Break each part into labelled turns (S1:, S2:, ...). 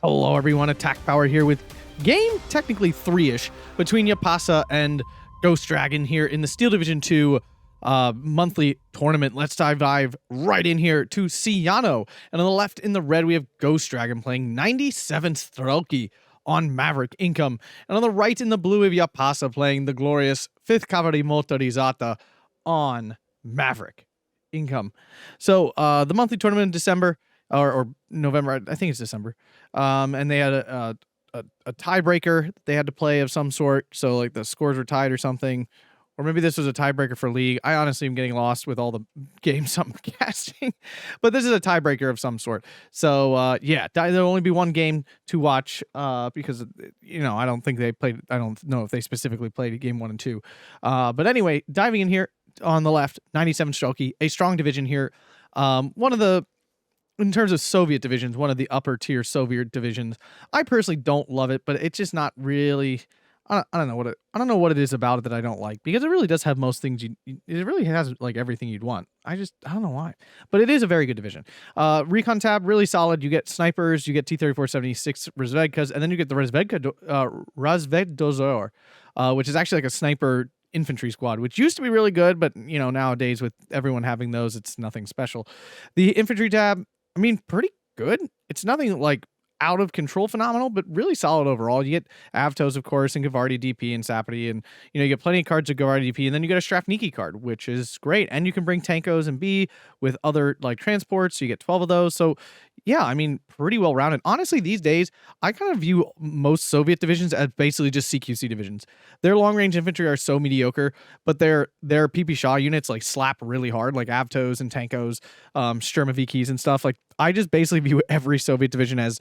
S1: Hello, everyone. Attack Power here with game technically 3-ish between Jaapaasa and GhostDragon here in the Steel Division 2 monthly tournament. Let's dive right in here to Sianno. And on the left in the red, we have GhostDragon playing 97th Strelki on Maverick Income. And on the right in the blue, we have Jaapaasa playing the glorious 5th Cavalrie Motorizzata on Maverick Income. So the monthly tournament in December, or November, I think it's December. And they had a tiebreaker they had to play of some sort. So like the scores were tied or something. Or maybe this was a tiebreaker for league. I honestly am getting lost with all the games I'm casting. But this is a tiebreaker of some sort. So yeah, there'll only be one game to watch because, you know, I don't think they played. I don't know if they specifically played game 1 and 2. But anyway, diving in here on the left, 97 Strelki, a strong division here. One of the, in terms of Soviet divisions, one of the upper tier Soviet divisions. I personally don't love it, but it's just not really. I don't know what it is about it that I don't like, because it really does have most things it really has like everything you'd want. I don't know why, but it is a very good division. Recon tab really solid. You get snipers, you get T-34-76 Razvedkas, and then you get the Razveddozor, which is actually like a sniper infantry squad, which used to be really good, but you know, nowadays with everyone having those, it's nothing special. The infantry tab, I mean, pretty good. It's nothing like out of control phenomenal, but really solid overall. You get Avtos, of course, and Cavalrie DP and Sapity, and you know, you get plenty of cards of Cavalrie DP, and then you get a Strafniki card, which is great. And you can bring Tankos and B with other like transports, so you get 12 of those. So yeah, I mean, pretty well rounded. Honestly, these days, I kind of view most Soviet divisions as basically just CQC divisions. Their long range infantry are so mediocre, but their PP Shaw units like slap really hard, like Avtos and Tankos, Sturmovikis and stuff. Like, I just basically view every Soviet division as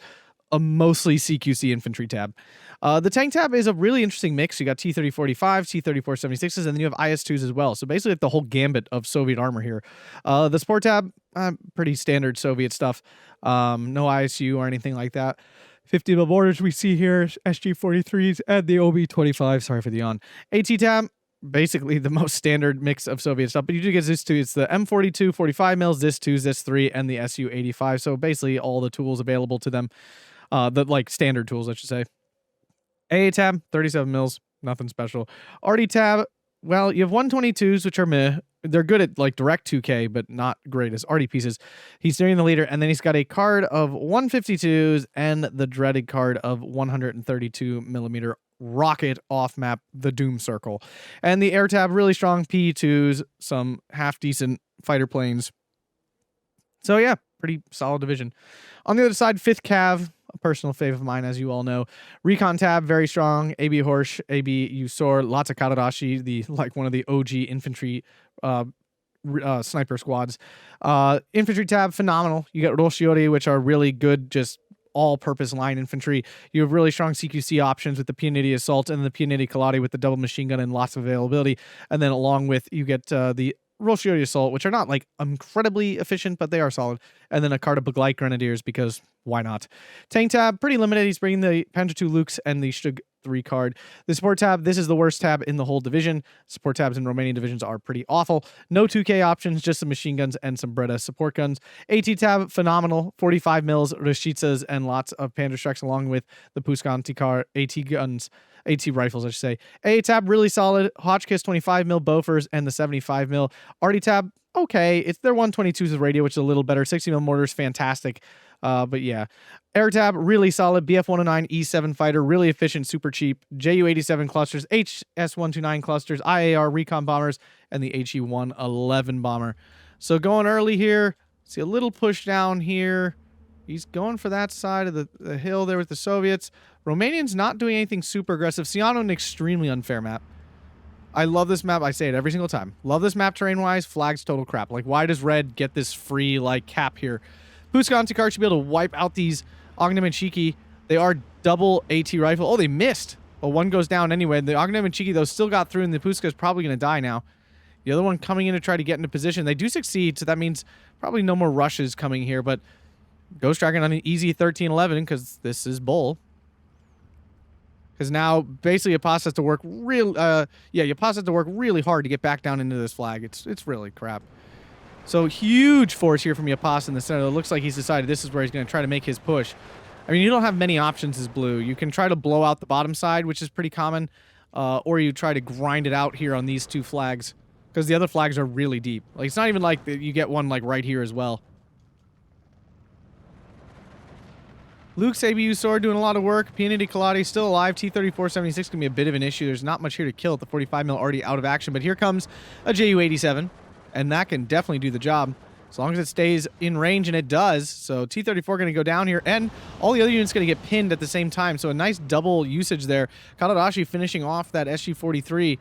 S1: a mostly CQC infantry tab. The tank tab is a really interesting mix. You got T-3045, T-34-76s, and then you have IS-2s as well. So basically the whole gambit of Soviet armor here. The sport tab, pretty standard Soviet stuff. No ISU or anything like that. 50 mil mortars we see here, SG-43s, and the OB-25. Sorry for the yawn. AT tab, basically the most standard mix of Soviet stuff, but you do get ZIS-2. It's the M42, 45 mils, ZIS-2, ZIS-3, and the Su-85. So basically all the tools available to them. The like standard tools, I should say. AA tab, 37 mils, nothing special. RD tab, well, you have 122s, which are meh. They're good at like direct 2K, but not great as RD pieces. He's steering the leader, and then he's got a card of 152s and the dreaded card of 132 millimeter rocket off map, the Doom Circle. And the air tab, really strong P2s, some half decent fighter planes. So yeah, pretty solid division. On the other side, 5th Cav, a personal fave of mine, as you all know. Recon tab, very strong. AB Horsch, AB Usor, lots of Karadashi, the like one of the OG infantry sniper squads. Infantry tab, phenomenal. You get Roshiori, which are really good, just all-purpose line infantry. You have really strong CQC options with the Pianeti Assault and the Pianeti Kaladi with the double machine gun and lots of availability. And then along with, you get the Roshiori Assault, which are not like incredibly efficient, but they are solid. And then a card of Begleit Grenadiers, because why not? Tank tab, pretty limited. He's bringing the Panzer II Lukes and the Stug 3 card. The support tab, this is the worst tab in the whole division. Support tabs in Romanian divisions are pretty awful. No 2K options, just some machine guns and some Breda support guns. AT tab, phenomenal. 45 mils, Rashitsas, and lots of Panzerschrecks, along with the Puskan Tikar AT guns. AT rifles, I should say. AA tab, really solid. Hotchkiss 25 mil Bofors and the 75 mil. RD tab, okay. It's their 122s with radio, which is a little better. 60 mil mortars, fantastic. But yeah. Air tab, really solid. BF-109 E7 fighter, really efficient, super cheap. JU-87 clusters, HS-129 clusters, IAR recon bombers, and the HE-111 bomber. So going early here. See a little push down here. He's going for that side of the hill there with the Soviets. Romanians not doing anything super aggressive. Sianno, an extremely unfair map. I love this map. I say it every single time. Love this map terrain-wise. Flags total crap. Like, why does red get this free, like, cap here? Puskan Tikar should be able to wipe out these Ognem and Chiki. They are double AT rifle. Oh, they missed. Well, one goes down anyway. The Ognem and Chiki, though, still got through, and the Puska is probably going to die now. The other one coming in to try to get into position. They do succeed, so that means probably no more rushes coming here, but GhostDragon on an easy 13-11 because this is bull. Because now basically Jaapaasa has to work Jaapaasa has to work really hard to get back down into this flag. It's really crap. So huge force here from Jaapaasa in the center. It looks like he's decided this is where he's going to try to make his push. I mean, you don't have many options as blue. You can try to blow out the bottom side, which is pretty common, or you try to grind it out here on these two flags, because the other flags are really deep. Like, it's not even like you get one like right here as well. Luke's ABU sword doing a lot of work. Pianity Kaladi still alive. T-3476 can be a bit of an issue. There's not much here to kill at the 45 mil, already out of action. But here comes a JU-87, and that can definitely do the job as long as it stays in range, and it does. So T-34 going to go down here, and all the other units going to get pinned at the same time. So a nice double usage there. Kadadashi finishing off that SG-43,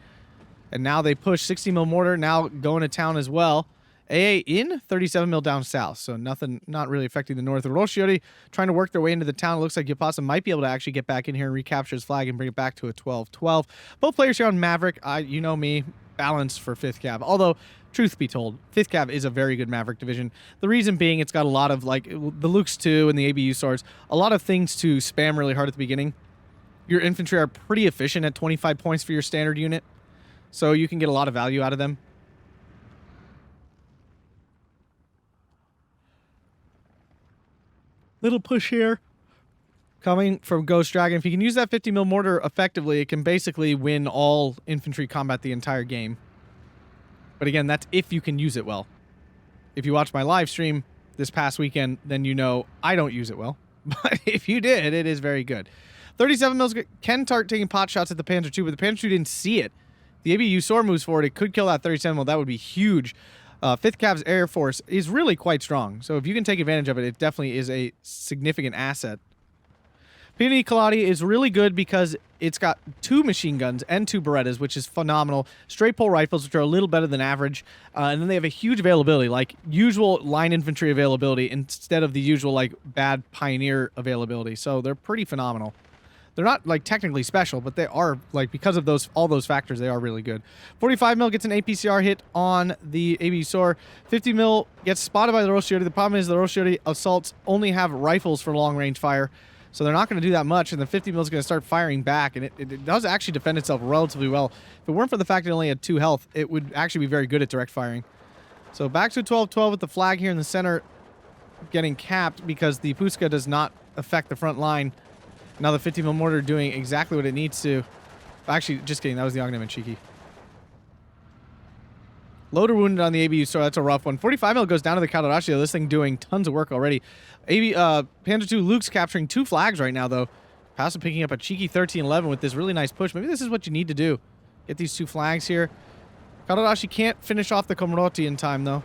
S1: and now they push 60 mil mortar, now going to town as well. AA in, 37 mil down south, so nothing, not really affecting the north. Roshiori trying to work their way into the town. It looks like Jaapaasa might be able to actually get back in here and recapture his flag and bring it back to a 12-12. Both players here on Maverick, you know me, balanced for 5th Cav. Although, truth be told, 5th Cav is a very good Maverick division. The reason being it's got a lot of, like, the Lukes 2 and the ABU swords, a lot of things to spam really hard at the beginning. Your infantry are pretty efficient at 25 points for your standard unit, so you can get a lot of value out of them. Little push here coming from GhostDragon. If you can use that 50 mil mortar effectively, it can basically win all infantry combat the entire game. But again, that's if you can use it well. If you watch my live stream this past weekend, then you know I don't use it well. But if you did, it is very good. 37 mils can start taking pot shots at the Panzer II, but the Panzer II didn't see it. The ABU sword moves forward. It could kill that 37 mil. That would be huge. 5th Cav's Air Force is really quite strong, so if you can take advantage of it, it definitely is a significant asset. Pianity Kaladi is really good because it's got 2 machine guns and 2 Berettas, which is phenomenal. Straight pole rifles, which are a little better than average, and then they have a huge availability, like usual line infantry availability instead of the usual like bad pioneer availability. So they're pretty phenomenal. They're not, like, technically special, but they are, like, because of all those factors, they are really good. 45 mil gets an APCR hit on the ABU sword. 50 mil gets spotted by the Roshiori. The problem is the Roshiori assaults only have rifles for long-range fire, so they're not going to do that much, and the 50 mil is going to start firing back, and it does actually defend itself relatively well. If it weren't for the fact it only had 2 health, it would actually be very good at direct firing. So back to 12-12 with the flag here in the center getting capped because the Puska does not affect the front line. Now the 50 mil mortar doing exactly what it needs to. Actually, just kidding. That was the Ognem and Cheeky. Loader wounded on the ABU, so that's a rough one. 45 mil goes down to the Kadarashi, though. This thing doing tons of work already. Panzer II Luke's capturing 2 flags right now, though. Passa picking up a cheeky 13-11 with this really nice push. Maybe this is what you need to do. Get these 2 flags here. Kadarashi can't finish off the Komroti in time, though.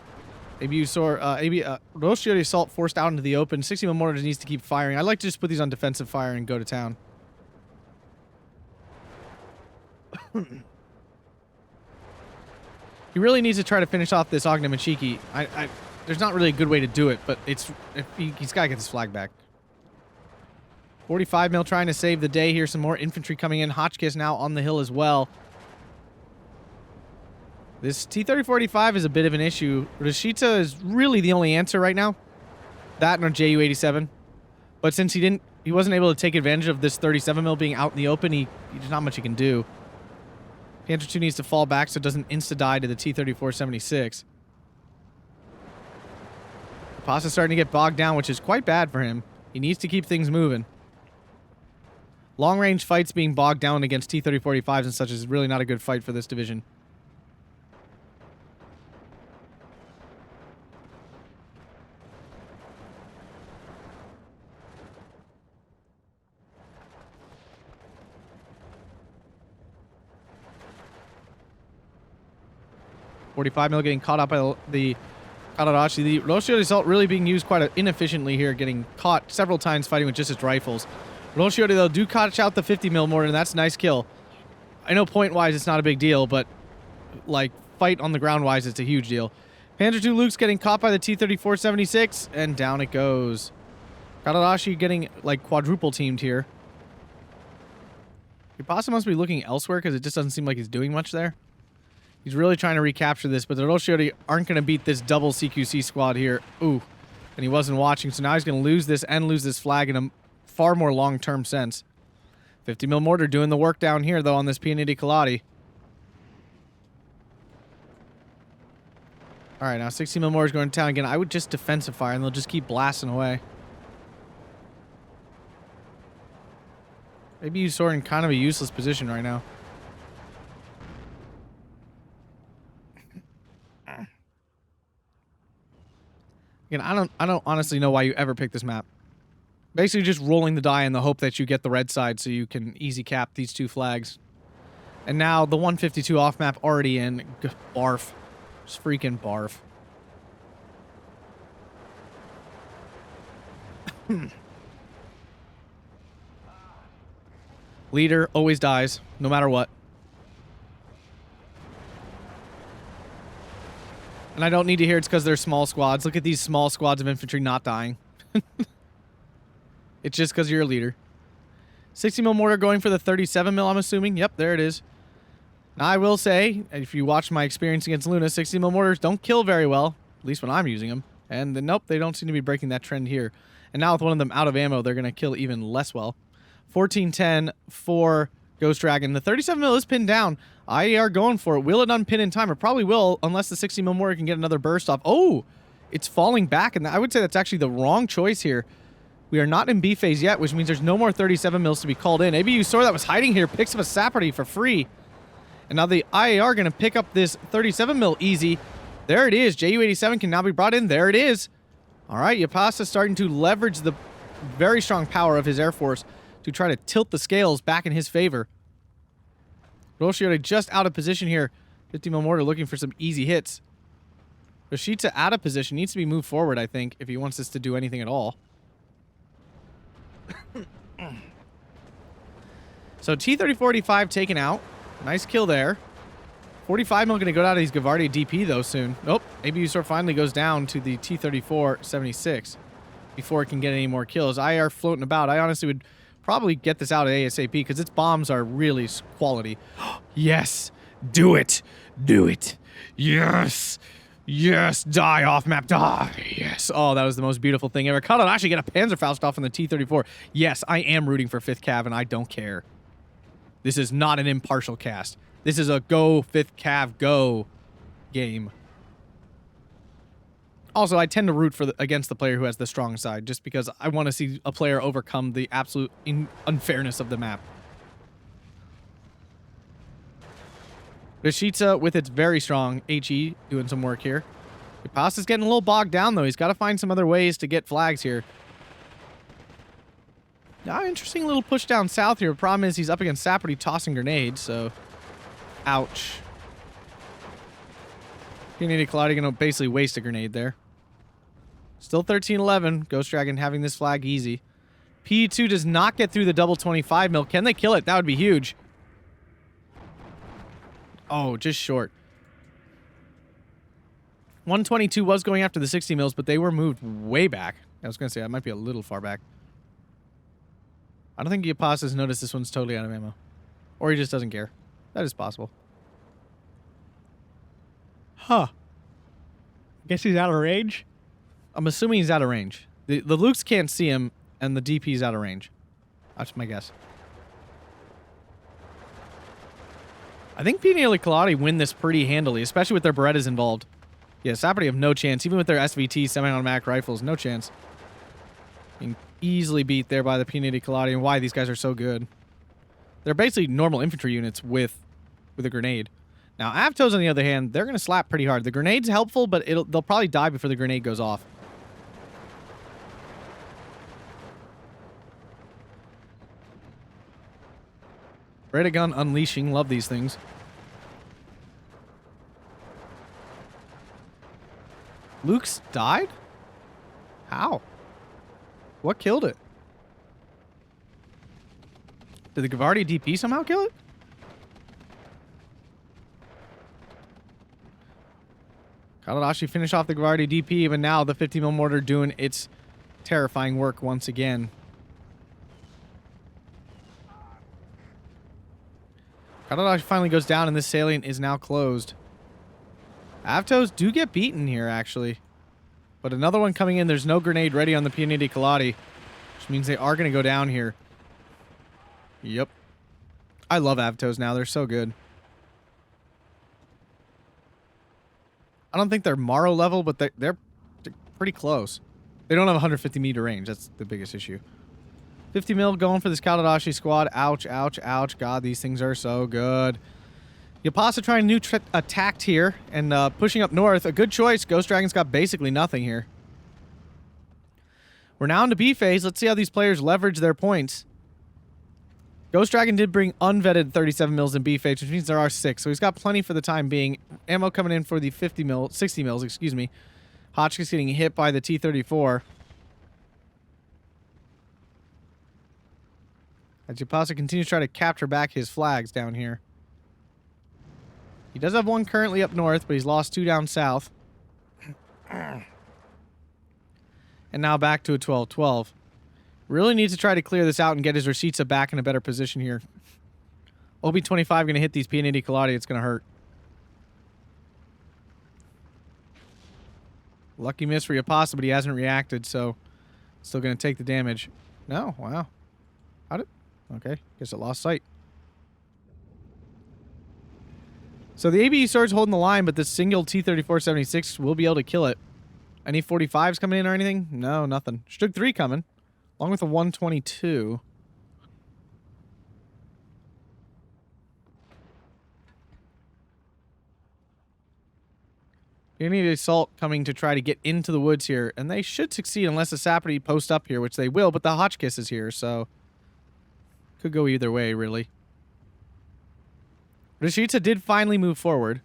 S1: ABU sword, Roshiori assault forced out into the open. 60 mil mortar needs to keep firing. I'd like to just put these on defensive fire and go to town. He really needs to try to finish off this Ognem and Cheeky. There's not really a good way to do it, but he's got to get this flag back. 45 mil trying to save the day here. Some more infantry coming in. Hotchkiss now on the hill as well. This T-3485 is a bit of an issue. Rashita is really the only answer right now. That and a JU-87. But since he wasn't able to take advantage of this 37 mil being out in the open, there's not much he can do. Panzer II needs to fall back so it doesn't insta-die to the T-3476. Passa's starting to get bogged down, which is quite bad for him. He needs to keep things moving. Long-range fights being bogged down against T-3485s and such is really not a good fight for this division. .45 mil getting caught up by the Kadarashi. The Roshiori assault really being used quite inefficiently here, getting caught several times fighting with just his rifles. Roshiori, though, do catch out the 50 mil mortar, and that's a nice kill. I know point-wise it's not a big deal, but, like, fight on the ground-wise, it's a huge deal. Panzer II Luke's getting caught by the T-3476, and down it goes. Kadarashi getting, like, quadruple-teamed here. Jaapaasa must be looking elsewhere, because it just doesn't seem like he's doing much there. He's really trying to recapture this, but the Roshiori aren't going to beat this double CQC squad here. Ooh, and he wasn't watching, so now he's going to lose this and lose this flag in a far more long-term sense. 50 mil mortar doing the work down here, though, on this Pianity Kaladi. All right, now 60 mil mortar is going to town again. I would just defensive fire, and they'll just keep blasting away. Maybe you sort in kind of a useless position right now. Again, I don't honestly know why you ever pick this map. Basically just rolling the die in the hope that you get the red side so you can easy cap these two flags. And now the 152 off map already in. Barf. Just freaking barf. Leader always dies, no matter what. And I don't need to hear it's because they're small squads. Look at these small squads of infantry not dying. It's just because you're a leader. 60 mil mortar going for the 37 mil, I'm assuming. Yep, there it is. Now, I will say, if you watch my experience against Luna, 60 mil mortars don't kill very well, at least when I'm using them. And then, nope, they don't seem to be breaking that trend here. And now with one of them out of ammo, they're going to kill even less well. 1410 for GhostDragon. The 37 mil is pinned down. IAR going for it. Will it unpin in time? It probably will, unless the 60 mil mortar can get another burst off. Oh, it's falling back, and I would say that's actually the wrong choice here. We are not in B phase yet, which means there's no more 37 mils to be called in. ABU Sor that was hiding here picks up a Saperty for free. And now the IAR going to pick up this 37 mil easy. There it is. JU-87 can now be brought in. There it is. All right, Jaapaasa starting to leverage the very strong power of his Air Force to try to tilt the scales back in his favor. Roshiota just out of position here. 50 mil mortar looking for some easy hits. Yoshita out of position. Needs to be moved forward, I think, if he wants this to do anything at all. So T-34-85 taken out. Nice kill there. 45 mil going to go down to these Cavalrie DP, though, soon. Nope. ABU Sor finally goes down to the T-34-76 before it can get any more kills. IR floating about. I honestly would probably get this out ASAP because its bombs are really quality. Yes! Do it! Do it! Yes! Yes! Die off map! Die! Yes! Oh, that was the most beautiful thing ever. Cavalrie get a Panzerfaust off on the T-34. Yes, I am rooting for 5th Cav, and I don't care. This is not an impartial cast. This is a go 5th Cav go game. Also, I tend to root for against the player who has the strong side, just because I want to see a player overcome the absolute unfairness of the map. Rishitsa with its very strong HE doing some work here. Jaapasa's getting a little bogged down, though. He's got to find some other ways to get flags here. Interesting little push down south here. Problem is he's up against Saperty tossing grenades, so... Ouch. P80 Cavalrie going to basically waste a grenade there. Still 13-11. GhostDragon having this flag easy. P2 does not get through the double 25 mil. Can they kill it? That would be huge. Oh, just short. 122 was going after the 60 mils, but they were moved way back. I was going to say, that might be a little far back. I don't think Jaapasa's noticed this one's totally out of ammo. Or he just doesn't care. That is possible. Huh. Guess he's out of range? I'm assuming he's out of range. The Lukes can't see him, and the DP's out of range. That's my guess. I think P80 Cavalrie win this pretty handily, especially with their Berettas involved. Yeah, Saperty have no chance. Even with their SVT, semi-automatic rifles, no chance. Being easily beat there by the P80 Cavalrie, and why these guys are so good. They're basically normal infantry units with a grenade. Now, Avtos, on the other hand, they're going to slap pretty hard. The grenade's helpful, but they'll probably die before the grenade goes off. Beretta gun unleashing. Love these things. Luke's died? How? What killed it? Did the Cavalrie DP somehow kill it? Kaladashi finished off the Cavalrie DP, but now the 50 mil mortar doing its terrifying work once again. Kaladashi finally goes down, and this salient is now closed. Avtos do get beaten here, actually. But another one coming in. There's no grenade ready on the P80 Cavalrie, which means they are going to go down here. Yep. I love Avtos now. They're so good. I don't think they're Morrow level, but they're pretty close. They don't have 150 meter range. That's the biggest issue. 50 mil going for this Kaladashi squad. Ouch, ouch, ouch. God, these things are so good. Jaapaasa trying new attacked here and pushing up north. A good choice. GhostDragon's got basically nothing here. We're now into B phase. Let's see how these players leverage their points. GhostDragon did bring unvetted 37 mils in B phase, which means there are 6. So he's got plenty for the time being. Ammo coming in for the 60 mils, excuse me. Hotchkiss getting hit by the T-34. As Jaapaasa continues to try to capture back his flags down here. He does have one currently up north, but he's lost 2 down south. And now back to a 12-12. Really needs to try to clear this out and get his receipts back in a better position here. OB-25 going to hit these P&80 Cavalrie. It's going to hurt. Lucky miss for Jaapaasa, but he hasn't reacted, so still going to take the damage. No, wow. How did... Okay, guess it lost sight. So the ABU sword's holding the line, but this single T-34-76 will be able to kill it. Any 45s coming in or anything? No, nothing. Strug 3 coming, along with a 122. You need an assault coming to try to get into the woods here, and they should succeed unless the Sapperty post up here, which they will, but the Hotchkiss is here, so could go either way, really. Rashida did finally move forward.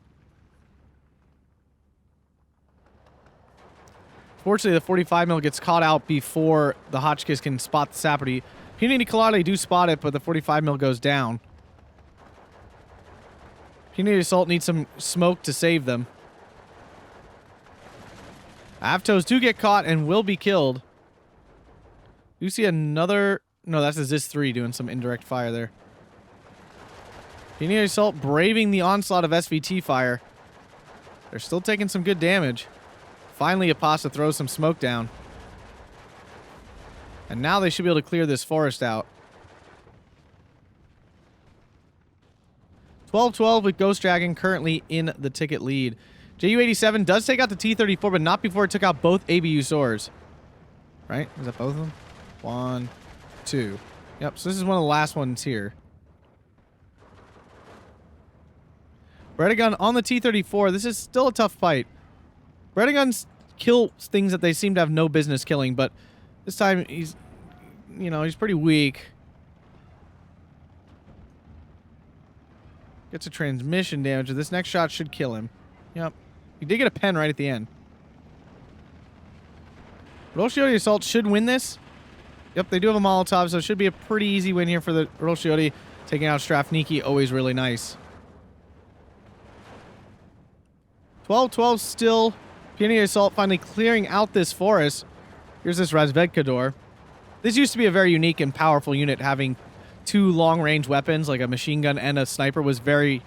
S1: Fortunately, the 45 mil gets caught out before the Hotchkiss can spot the Sapperty. P&80 Cavalrie do spot it, but the 45 mil goes down. P&80 Assault needs some smoke to save them. Avtos do get caught and will be killed. You see another... No, that's a Zis-3 doing some indirect fire there. P&80 Assault braving the onslaught of SVT fire. They're still taking some good damage. Finally, Jaapaasa throws some smoke down. And now they should be able to clear this forest out. 12-12 with GhostDragon currently in the ticket lead. JU-87 does take out the T-34, but not before it took out both ABU swords. Right? Is that both of them? 1, 2. Yep, so this is one of the last ones here. Bredagun on the T-34. This is still a tough fight. Bredaguns kill things that they seem to have no business killing, but this time he's, you know, he's pretty weak. Gets a transmission damage. This next shot should kill him. Yep. He did get a pen right at the end. Roshioti Assault should win this. Yep, they do have a Molotov, so it should be a pretty easy win here for the Roshioti. Taking out Strafniki, always really nice. 12-12 still. P&80 Assault finally clearing out this forest. Here's this Razvedkador. This used to be a very unique and powerful unit. Having 2 long-range weapons, like a machine gun and a sniper, was very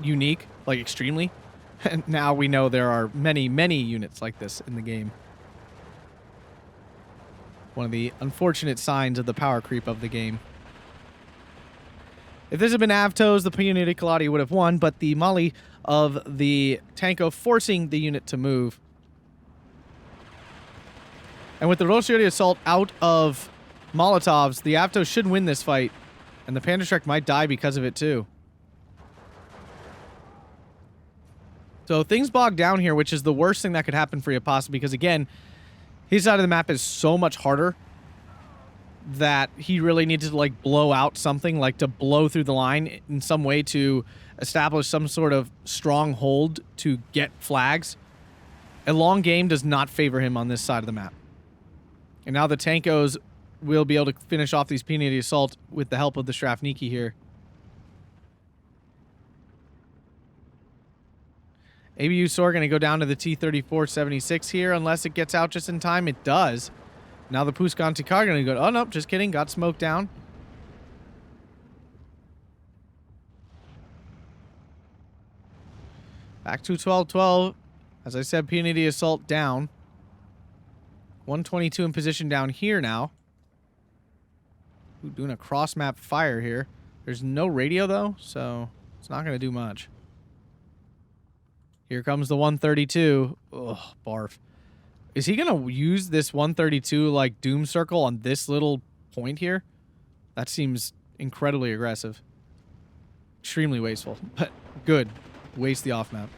S1: unique, like extremely. And now we know there are many, many units like this in the game. One of the unfortunate signs of the power creep of the game. If this had been Avtos, the P&80 Cavalrie would have won, but the Molly of the Tanko forcing the unit to move. And with the Roshioti Assault out of Molotovs, the Avtos should win this fight, and the Panzerschreck might die because of it too. So things bog down here, which is the worst thing that could happen for Jaapaasa, because again, his side of the map is so much harder that he really needs to like blow out something, like to blow through the line in some way to establish some sort of stronghold to get flags. A long game does not favor him on this side of the map. And now the Tankos will be able to finish off these P&80 Assault with the help of the Strafniki here. ABU Sword going to go down to the T-34-76 here unless it gets out just in time. It does. Now the Puskan Tikar going to go... Oh, no, just kidding. Got smoked down. Back to 12-12. As I said, P&80 Assault down. 122 in position down here now. Ooh, doing a cross-map fire here. There's no radio, though, so it's not going to do much. Here comes the 132. Ugh, barf. Is he going to use this 132, like, doom circle on this little point here? That seems incredibly aggressive. Extremely wasteful, but good. Waste the off-map.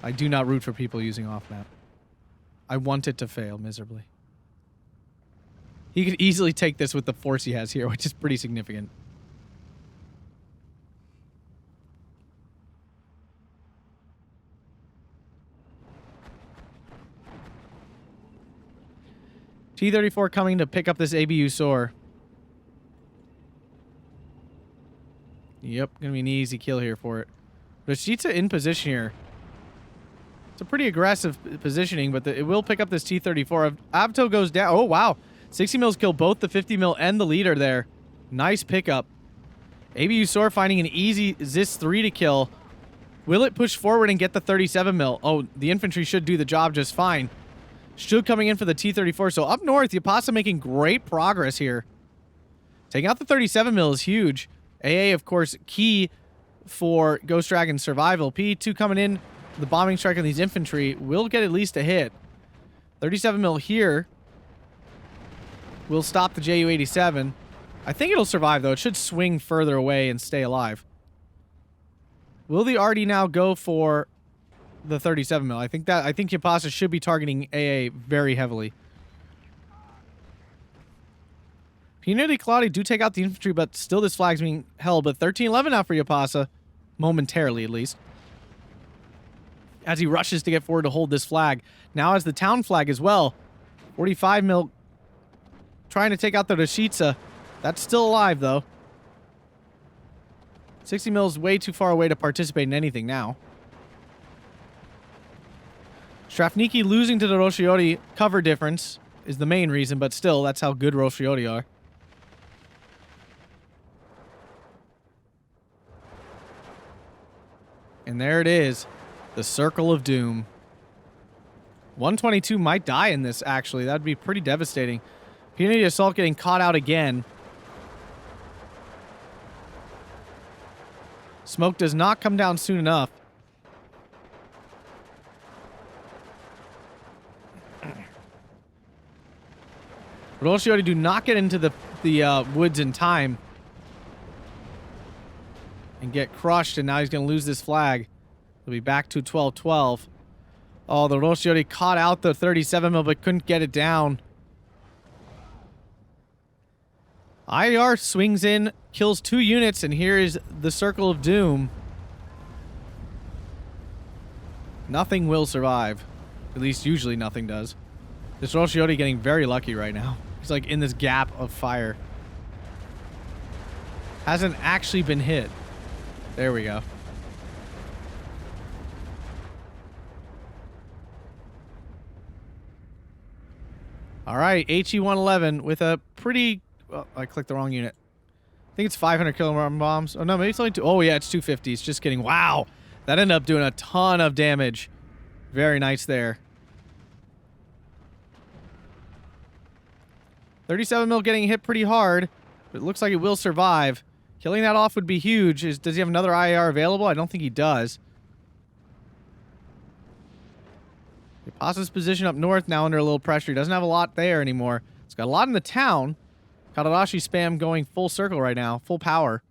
S1: I do not root for people using off-map. I want it to fail miserably. He could easily take this with the force he has here, which is pretty significant. T-34 coming to pick up this ABU SOAR. Yep, gonna be an easy kill here for it. Rashita in position here. It's a pretty aggressive positioning, but it will pick up this T-34. Abto goes down. Oh, wow. 60 mils kill both the 50 mil and the leader there. Nice pickup. ABU SOAR finding an easy Zis-3 to kill. Will it push forward and get the 37 mil? Oh, the infantry should do the job just fine. Shug coming in for the T-34. So up north, Jaapaasa making great progress here. Taking out the 37 mil is huge. AA, of course, key for GhostDragon's survival. P2 coming in, the bombing strike on these infantry will get at least a hit. 37 mil here will stop the Ju-87. I think it'll survive, though. It should swing further away and stay alive. Will the RD now go for the 37 mil? I think Jaapaasa should be targeting AA very heavily. Unity Claudia do take out the infantry, but still this flag's being held. But 13-11 now for Jaapaasa, momentarily at least. As he rushes to get forward to hold this flag. Now has the town flag as well. 45 mil trying to take out the Rashitsa. That's still alive, though. 60 mil is way too far away to participate in anything now. Strafniki losing to the Roshiori cover difference is the main reason, but still, that's how good Roshiori are. And there it is. The Circle of Doom. 122 might die in this, actually. That'd be pretty devastating. Unity Assault getting caught out again. Smoke does not come down soon enough. Roshiori do not get into the woods in time. And get crushed, and now he's going to lose this flag. He'll be back to 12-12. Oh, the Roshiori caught out the 37 mil, but couldn't get it down. IR swings in, kills 2 units, and here is the Circle of Doom. Nothing will survive. At least usually nothing does. This Roshiori getting very lucky right now. He's like in this gap of fire. Hasn't actually been hit. There we go. All right, HE-111 with a pretty... Well, I clicked the wrong unit. I think it's 500 kilogram bombs. Oh, no, maybe it's only 2... Oh, yeah, it's 250s. Just kidding. Wow. That ended up doing a ton of damage. Very nice there. 37 mil getting hit pretty hard. But it looks like it will survive. Killing that off would be huge. Does he have another IAR available? I don't think he does. Jaapaasa's position up north now under a little pressure. He doesn't have a lot there anymore. He's got a lot in the town. Kadarashi spam going full circle right now. Full power.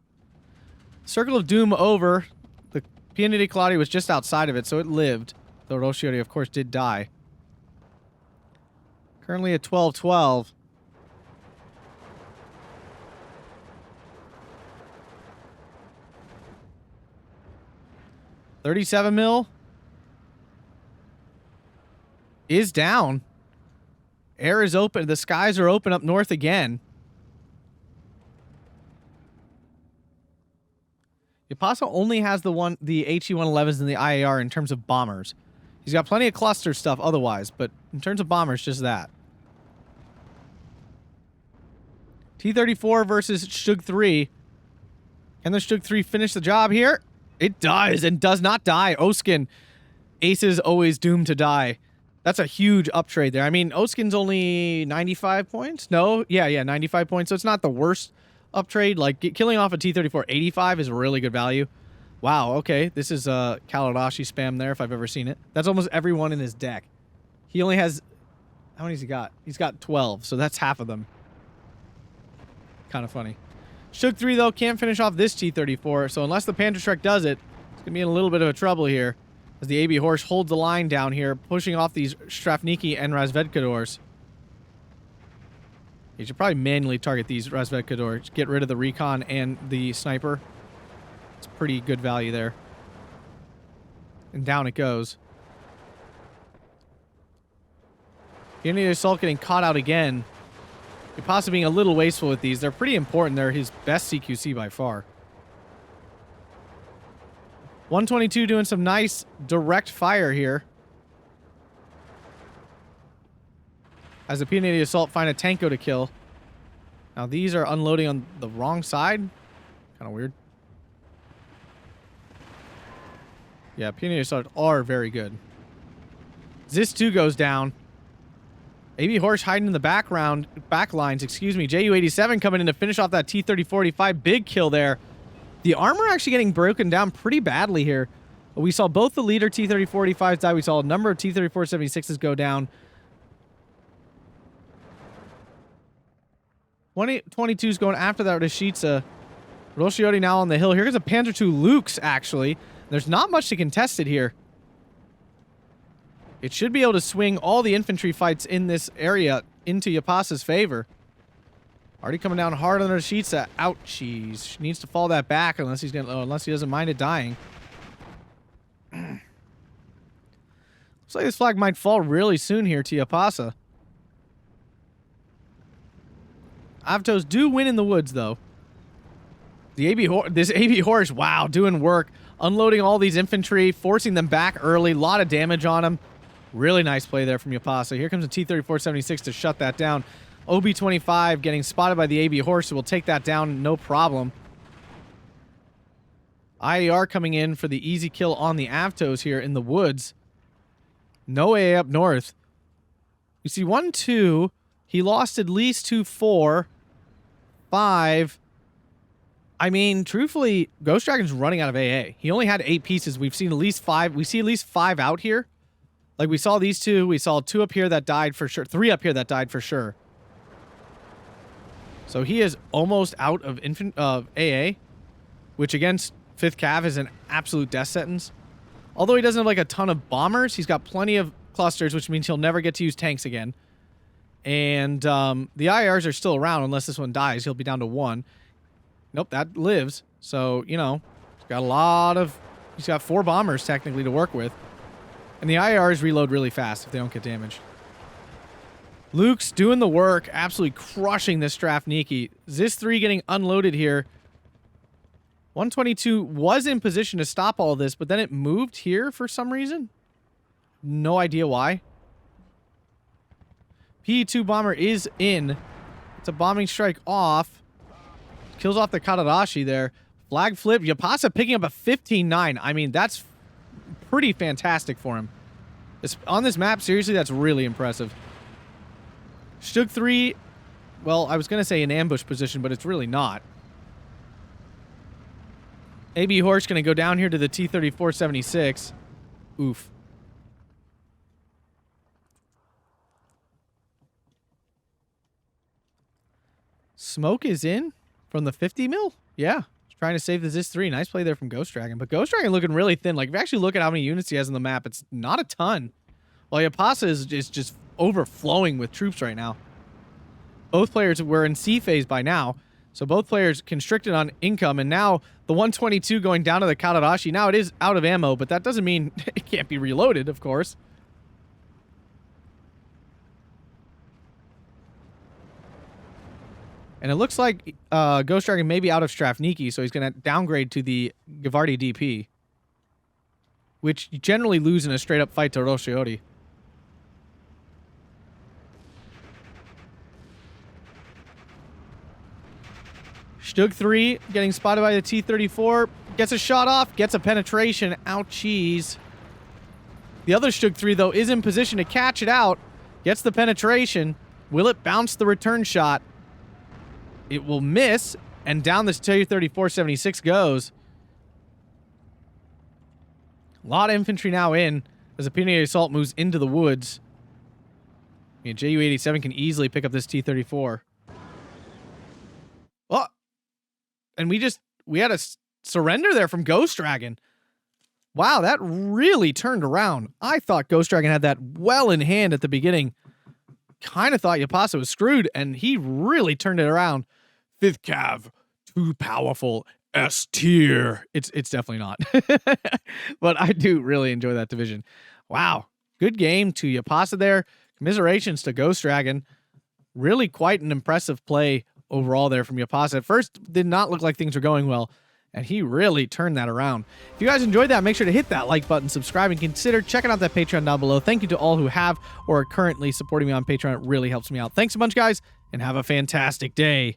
S1: Circle of Doom over. The Pianity Claudia was just outside of it, so it lived. Though Roshiori, of course, did die. Currently at 12-12. $37 mil is down. Air is open. The skies are open up north again. Jaapaasa only has the HE-111s and the IAR in terms of bombers. He's got plenty of cluster stuff otherwise, but in terms of bombers, just that. T-34 versus Shug 3. Can the Shug 3 finish the job here? It does, and does not die. Oskin, aces always doomed to die. That's a huge uptrade there. I mean, Oskin's only 95 points? No? Yeah, 95 points. So it's not the worst uptrade. Like, killing off a T-34 85 is a really good value. Wow, okay. This is Kalarashi spam there if I've ever seen it. That's almost everyone in his deck. He only has... How many has he got? He's got 12, so that's half of them. kind of funny. Shug 3, though, can't finish off this T-34, so unless the Panzerschreck does it, it's going to be in a little bit of a trouble here, as the AB Horse holds the line down here, pushing off these Strafniki and Razvedkadors. You should probably manually target these Razvedkadors, get rid of the recon and the sniper. It's pretty good value there. And down it goes. Unity Assault getting caught out again. Jaapaasa being a little wasteful with these. They're pretty important. They're his best CQC by far. 122 doing some nice direct fire here. As the P-80 Assault find a Tanko to kill. Now these are unloading on the wrong side. Kind of weird. Yeah, P-80 Assault are very good. Zis-2 goes down. AB Horse hiding in the background, backlines, excuse me. JU-87 coming in to finish off that T-3045. Big kill there. The armor actually getting broken down pretty badly here. We saw both the leader T-3045s die. We saw a number of T-3476s go down. 22's going after that Rashitsa. Roshioti now on the hill. Here comes a Panzer II Lukes, actually. There's not much to contest it here. It should be able to swing all the infantry fights in this area into Jaapaasa's favor. Already coming down hard on Rashitsa. Ouchies. She needs to fall that back unless he's gonna, unless he doesn't mind it dying. Looks like this flag might fall really soon here to Jaapaasa. Avtos do win in the woods, though. This AB Horse, wow, doing work. Unloading all these infantry, forcing them back early. A lot of damage on them. Really nice play there from Jaapaasa. Here comes a T-3476 to shut that down. OB-25 getting spotted by the AB Horse, so we'll take that down, no problem. IAR coming in for the easy kill on the Avtos here in the woods. No AA up north. You see 1, 2. He lost at least 2, 4, 5. I mean, truthfully, GhostDragon's running out of AA. He only had 8 pieces. We've seen at least 5. We see at least 5 out here. Like, we saw these 2. We saw 2 up here that died for sure. 3 up here that died for sure. So he is almost out of AA, which against 5th Cav is an absolute death sentence. Although he doesn't have, like, a ton of bombers, he's got plenty of clusters, which means he'll never get to use tanks again. And the IRs are still around unless this one dies. He'll be down to 1. Nope, that lives. So, you know, he's got a lot of... He's got 4 bombers, technically, to work with. And the IRs reload really fast if they don't get damaged. Luke's doing the work, absolutely crushing this Strafniki. Zis-3 getting unloaded here. 122 was in position to stop all this, but then it moved here for some reason. No idea why. P-2 bomber is in. It's a bombing strike off. Kills off the Kadarashi there. Flag flip. Jaapaasa picking up a 15-9. I mean, that's pretty fantastic for him. On this map, seriously, that's really impressive. Stug 3, well, I was going to say an ambush position, but it's really not. AB Horse going to go down here to the T-3476. Oof. Smoke is in from the 50 mil? Yeah. Trying to save the Zis-3. Nice play there from GhostDragon. But GhostDragon looking really thin. Like, if you actually look at how many units he has on the map, it's not a ton. While Jaapaasa is just overflowing with troops right now. Both players were in C phase by now. So both players constricted on income. And now the 122 going down to the Kadarashi. Now it is out of ammo, but that doesn't mean it can't be reloaded, of course. And it looks like GhostDragon may be out of Strafniki, so he's going to downgrade to the Cavalrie DP. Which you generally lose in a straight-up fight to Roshiori. Stug 3 getting spotted by the T-34. Gets a shot off, gets a penetration. Ouchies. The other Stug 3, though, is in position to catch it out. Gets the penetration. Will it bounce the return shot? It will miss, and down this T-3476 goes. A lot of infantry now in as the P-80 Assault moves into the woods. JU-87 can easily pick up this T-34. and we had a surrender there from GhostDragon. Wow, that really turned around. I thought GhostDragon had that well in hand at the beginning. Kind of thought Jaapaasa was screwed, and he really turned it around. 5th Cav, too powerful, S tier. It's definitely not. But I do really enjoy that division. Wow, good game to Jaapaasa there. Commiserations to GhostDragon. Really quite an impressive play overall there from Jaapaasa. At first, did not look like things were going well, and he really turned that around. If you guys enjoyed that, make sure to hit that like button, subscribe, and consider checking out that Patreon down below. Thank you to all who have or are currently supporting me on Patreon. It really helps me out. Thanks a bunch, guys, and have a fantastic day.